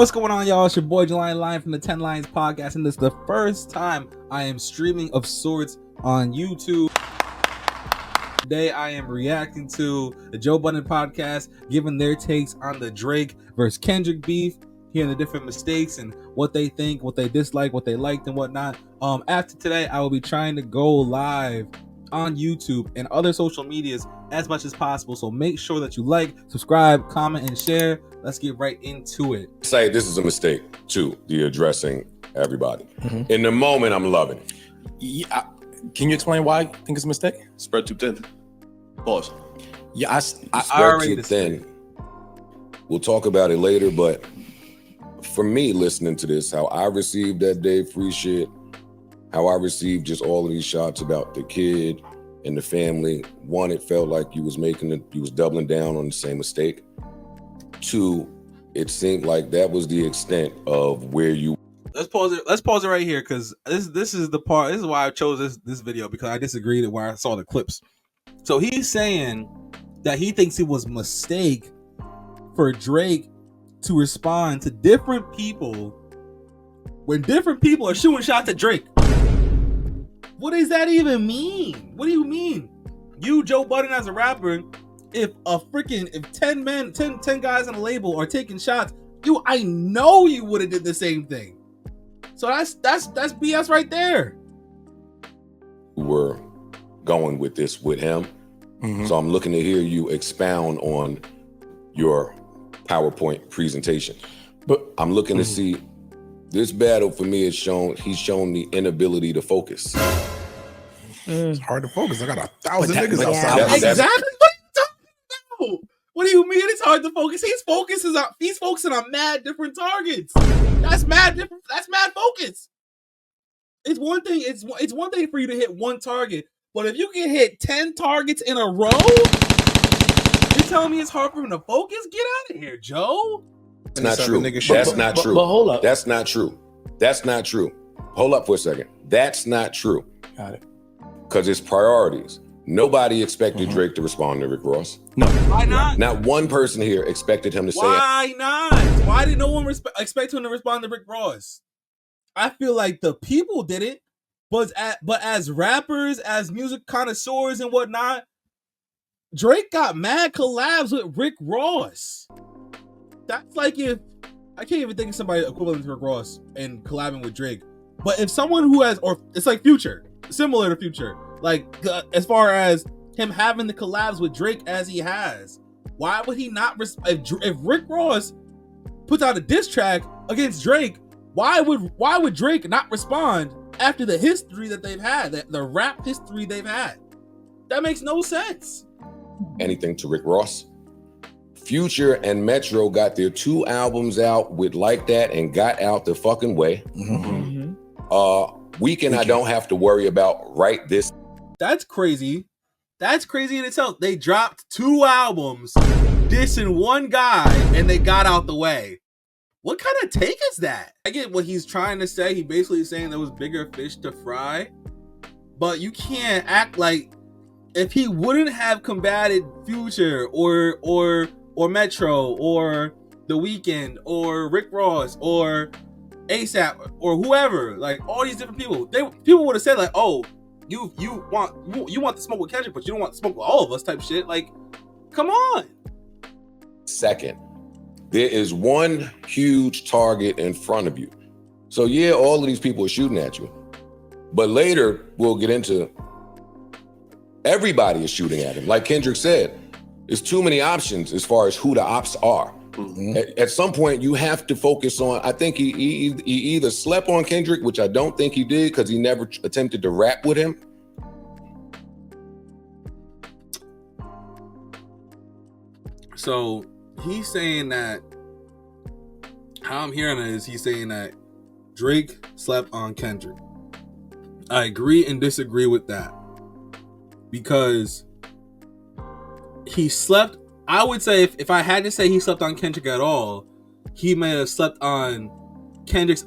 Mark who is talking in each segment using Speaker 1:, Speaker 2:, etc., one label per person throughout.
Speaker 1: What's going on, y'all? It's your boy Jalani Lion from the 10 Lions podcast, and this is the first time I am streaming of sorts on YouTube. Today I am reacting to the Joe Budden podcast, giving their takes on the Drake versus Kendrick beef, hearing the different mistakes and what they think, what they dislike, what they liked, and whatnot. After today, I will be trying to go live on YouTube and other social medias as much as possible. So make sure that you like, subscribe, comment, and share. Let's get right into it.
Speaker 2: Say this is a mistake too. The addressing everybody. In the moment, I'm loving it.
Speaker 3: Yeah. Can you explain why I think it's a mistake?
Speaker 4: Spread too thin. Pause.
Speaker 3: Yeah, I
Speaker 2: Spread
Speaker 1: already
Speaker 2: too thin. We'll talk about it later, but for me, listening to this, how I received that day free shit, how I received just all of these shots about the kid and the family. One, it felt like you was doubling down on the same mistake. Two, it seemed like that was the extent of where you.
Speaker 1: Let's pause it right here, because this is the part. This is why I chose this video, because I disagreed with where I saw the clips. So he's saying that he thinks it was a mistake for Drake to respond to different people when different people are shooting shots at Drake. What does that even mean? What do you mean? You, Joe Budden, as a rapper, if 10 guys on a label are taking shots, I know you would have did the same thing. So that's BS right there.
Speaker 2: We're going with this with him. So I'm looking to hear you expound on your PowerPoint presentation. But I'm looking to see this battle. For me, he's shown the inability to focus.
Speaker 3: It's hard to focus. I got 1,000 niggas outside.
Speaker 1: Exactly. What are you talking about? What do you mean it's hard to focus? He's focusing on mad different targets. That's mad different. That's mad focus. It's one thing. It's one thing for you to hit one target, but if you can hit 10 targets in a row, you're telling me it's hard for him to focus? Get out of here, Joe.
Speaker 2: That's not true. That's not true.
Speaker 3: But hold up.
Speaker 2: That's not true. That's not true. Hold up for a second. That's not true.
Speaker 3: Got it.
Speaker 2: Because it's priorities. Nobody expected Drake to respond to Rick Ross.
Speaker 3: No.
Speaker 1: Why not?
Speaker 2: Not one person here expected him to say it.
Speaker 1: Why not? Why did no one expect him to respond to Rick Ross? I feel like the people did it, but as rappers, as music connoisseurs and whatnot, Drake got mad collabs with Rick Ross. That's like if I can't even think of somebody equivalent to Rick Ross and collabing with Drake. But if someone who has, or it's like Future, similar to Future, like as far as him having the collabs with Drake as he has, why would he not? If Rick Ross puts out a diss track against Drake, why would Drake not respond after the history that they've had, the rap history they've had? That makes no sense.
Speaker 2: Anything to Rick Ross. Future and Metro got their 2 albums out with Like That and Got Out the Fucking Way. Weekend I don't have to worry about right this.
Speaker 1: That's crazy. That's crazy in itself. They dropped 2 albums dissing one guy and they got out the way. What kind of take is that? I get what he's trying to say. He basically is saying there was bigger fish to fry, but you can't act like if he wouldn't have combated Future or Metro or The Weeknd or Rick Ross or ASAP or whoever, like all these different people, people would have said like, oh, you want to smoke with Kendrick, but you don't want to smoke with all of us type shit. Like, come on.
Speaker 2: Second, there is one huge target in front of you. So yeah, all of these people are shooting at you. But later, we'll get into everybody is shooting at him. Like Kendrick said, there's too many options as far as who the ops are. At some point, you have to focus on, I think he either slept on Kendrick, which I don't think he did because he never attempted to rap with him.
Speaker 1: So he's saying that, how I'm hearing it is he's saying that Drake slept on Kendrick. I agree and disagree with that, because he slept, I would say if I had to say he slept on Kendrick at all, he may have slept on Kendrick's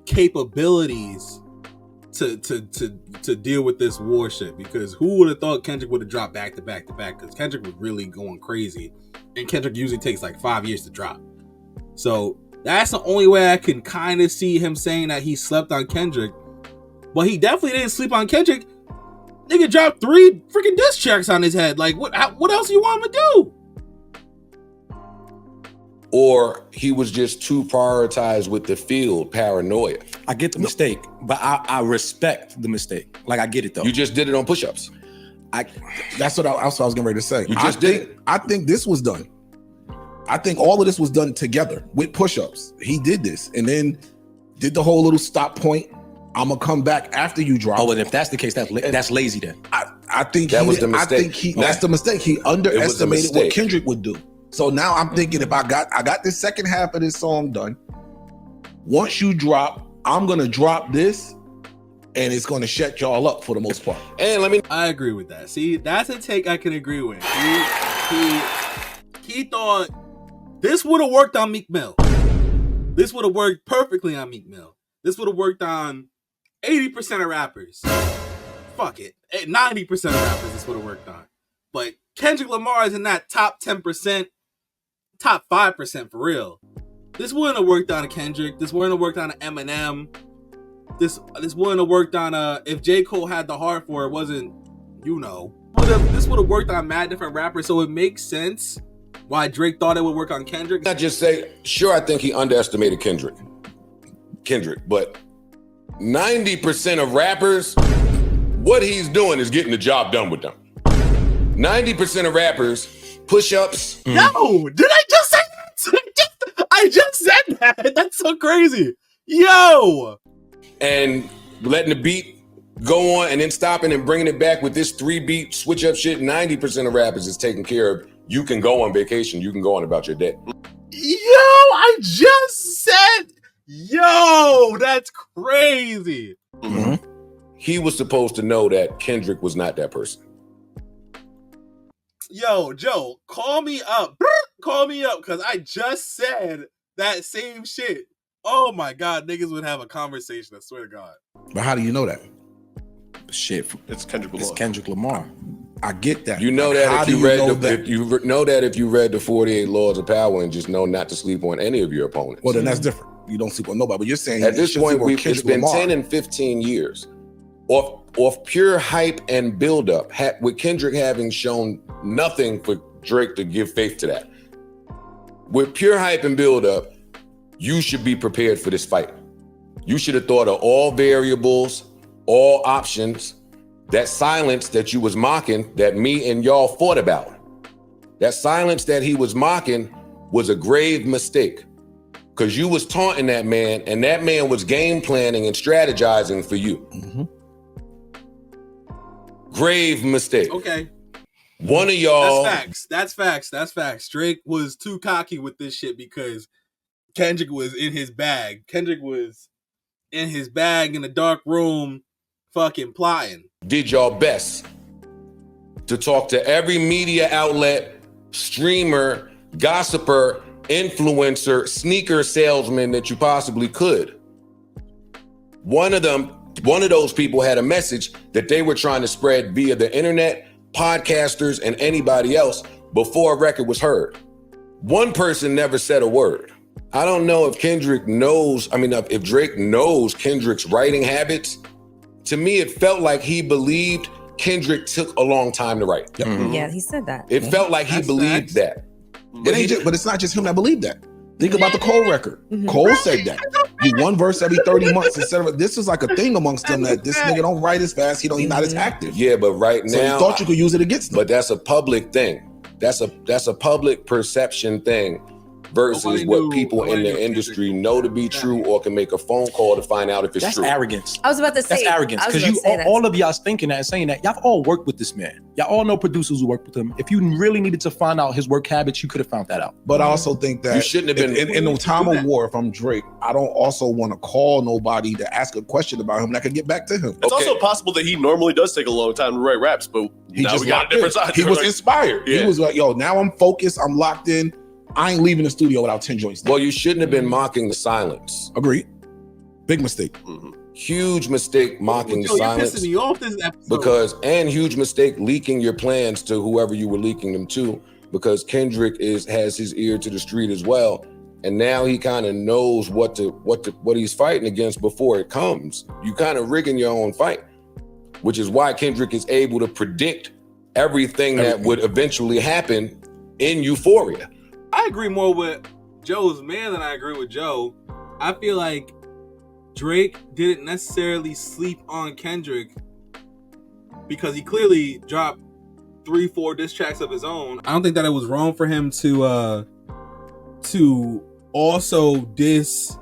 Speaker 1: capabilities to deal with this war shit. Because who would have thought Kendrick would have dropped back to back to back? Because Kendrick was really going crazy, and Kendrick usually takes like 5 years to drop. So That's the only way I can kind of see him saying that he slept on Kendrick. But he definitely didn't sleep on Kendrick. Nigga dropped 3 freaking diss tracks on his head. Like, what else you want him to do?
Speaker 2: Or he was just too prioritized with the field paranoia.
Speaker 3: I get the mistake, but I respect the mistake. Like, I get it though.
Speaker 2: You just did it on push-ups.
Speaker 3: That's what I was getting ready to say.
Speaker 2: You just did it.
Speaker 3: I think this was done. I think all of this was done together with push-ups. He did this and then did the whole little stop point. I'm gonna come back after you drop.
Speaker 5: Oh, and if that's the case, that's lazy then.
Speaker 3: I think
Speaker 2: that was the mistake.
Speaker 3: That's the mistake. He underestimated what Kendrick would do. So now I'm thinking, if I got this second half of this song done, once you drop, I'm gonna drop this, and it's gonna shut y'all up for the most part.
Speaker 2: And
Speaker 1: I agree with that. See, that's a take I can agree with. He thought this would have worked on Meek Mill. This would have worked perfectly on Meek Mill. This would have worked on 80% of rappers. Fuck it. 90% of rappers this would have worked on. But Kendrick Lamar is in that top 10%, top 5% for real. This wouldn't have worked on a Kendrick. This wouldn't have worked on an Eminem. This wouldn't have worked on if J. Cole had the heart for it, wasn't, This would have worked on mad different rappers, so it makes sense why Drake thought it would work on Kendrick.
Speaker 2: I just say, sure, I think he underestimated Kendrick, but 90% of rappers, what he's doing is getting the job done with them. 90% of rappers, push-ups.
Speaker 1: No, did I just say that? I just said that. That's so crazy. Yo.
Speaker 2: And letting the beat go on and then stopping and bringing it back with this 3-beat switch-up shit. 90% of rappers is taken care of. You can go on vacation. You can go on about your day.
Speaker 1: Yo, I just said, that's crazy.
Speaker 2: Mm-hmm. He was supposed to know that Kendrick was not that person.
Speaker 1: Yo, Joe, call me up. Call me up, because I just said that same shit. Oh my God, niggas would have a conversation, I swear to God.
Speaker 3: But how do you know that?
Speaker 5: Shit,
Speaker 4: It's Kendrick Lamar.
Speaker 5: it's Kendrick Lamar.
Speaker 3: I get that.
Speaker 2: You know that if you read the 48 Laws of Power and just know not to sleep on any of your opponents.
Speaker 3: Well, then that's different. You don't sleep on nobody. But you're saying
Speaker 2: at this point, it's been 10 and 15 years off pure hype and buildup, with Kendrick having shown nothing for Drake to give faith to that. With pure hype and buildup, you should be prepared for this fight. You should have thought of all variables, all options. That silence that you was mocking, that me and y'all fought about, that silence that he was mocking was a grave mistake. Because you was taunting that man, and that man was game planning and strategizing for you.
Speaker 3: Mm-hmm.
Speaker 2: Grave mistake.
Speaker 1: Okay.
Speaker 2: One of y'all.
Speaker 1: That's facts. Drake was too cocky with this shit because Kendrick was in his bag. Kendrick was in his bag in a dark room fucking plotting.
Speaker 2: Did y'all best to talk to every media outlet, streamer, gossiper, influencer, sneaker salesman that you possibly could. One of those people had a message that they were trying to spread via the internet, podcasters, and anybody else before a record was heard. One person never said a word. I don't know if if Drake knows Kendrick's writing habits. To me, it felt like he believed Kendrick took a long time to write.
Speaker 6: Mm-hmm. Yeah, he said that.
Speaker 2: It felt like he believed that.
Speaker 3: But it's not just him that believed that. Think about the Cole record. Mm-hmm. Cole said that. You one verse every 30 months instead of this is like a thing amongst them that this nigga don't write as fast. He's not as active.
Speaker 2: Yeah, but right now,
Speaker 3: so you thought you could use it against them.
Speaker 2: But that's a public thing. That's a public perception thing versus what people in the industry know to be true or can make a phone call to find out if it's true.
Speaker 5: That's arrogance.
Speaker 6: I was about to say
Speaker 5: that's arrogance because all of y'all thinking that and saying that. Y'all all worked with this man. Y'all all know producers who worked with him. If you really needed to find out his work habits, you could have found that out.
Speaker 3: But I also think that
Speaker 2: you shouldn't have been
Speaker 3: in the time of war. If I'm Drake, I don't also want to call nobody to ask a question about him that could get back to him.
Speaker 4: It's also possible that he normally does take a long time to write raps, but
Speaker 3: he
Speaker 4: now
Speaker 3: just
Speaker 4: we got a different side.
Speaker 3: He was inspired. Yeah. He was like, "Yo, now I'm focused. I'm locked in. I ain't leaving the studio without 10 joints."
Speaker 2: Well, you shouldn't have been mocking the silence.
Speaker 3: Agreed. Big mistake.
Speaker 2: Mm-hmm. Huge mistake mocking the silence.
Speaker 1: You're pissing me off this episode.
Speaker 2: And huge mistake leaking your plans to whoever you were leaking them to, because Kendrick has his ear to the street as well. and now he kind of knows what he's fighting against before it comes. You kind of rigging your own fight, which is why Kendrick is able to predict everything that would eventually happen in Euphoria.
Speaker 1: I agree more with Joe's man than I agree with Joe. I feel like Drake didn't necessarily sleep on Kendrick because he clearly dropped 3-4 diss tracks of his own. I don't think that it was wrong for him to also diss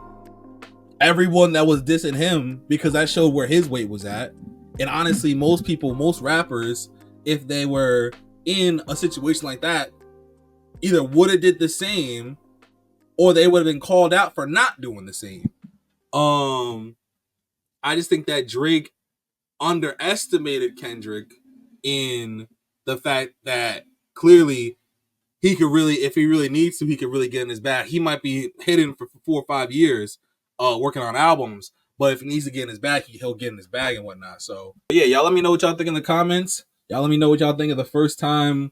Speaker 1: everyone that was dissing him, because that showed where his weight was at. And honestly, most rappers, if they were in a situation like that, either would have did the same or they would have been called out for not doing the same. I just think that Drake underestimated Kendrick in the fact that clearly he could really, if he really needs to, he could really get in his bag. He might be hidden for 4 or 5 years working on albums, but if he needs to get in his bag, he'll get in his bag and whatnot. So yeah, y'all let me know what y'all think in the comments. Y'all let me know what y'all think of the first time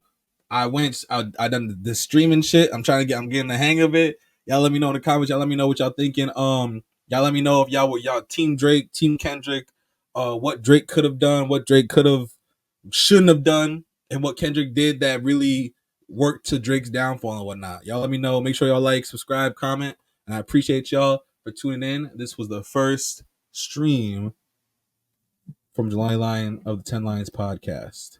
Speaker 1: I done the streaming shit. I'm getting the hang of it. Y'all let me know in the comments. Y'all let me know what y'all thinking. Y'all let me know if y'all team Drake, team Kendrick, what Drake could have done, what Drake shouldn't have done, and what Kendrick did that really worked to Drake's downfall and whatnot. Y'all let me know. Make sure y'all like, subscribe, comment, and I appreciate y'all for tuning in. This was the first stream from Jalani Lion of the 10 Lions podcast.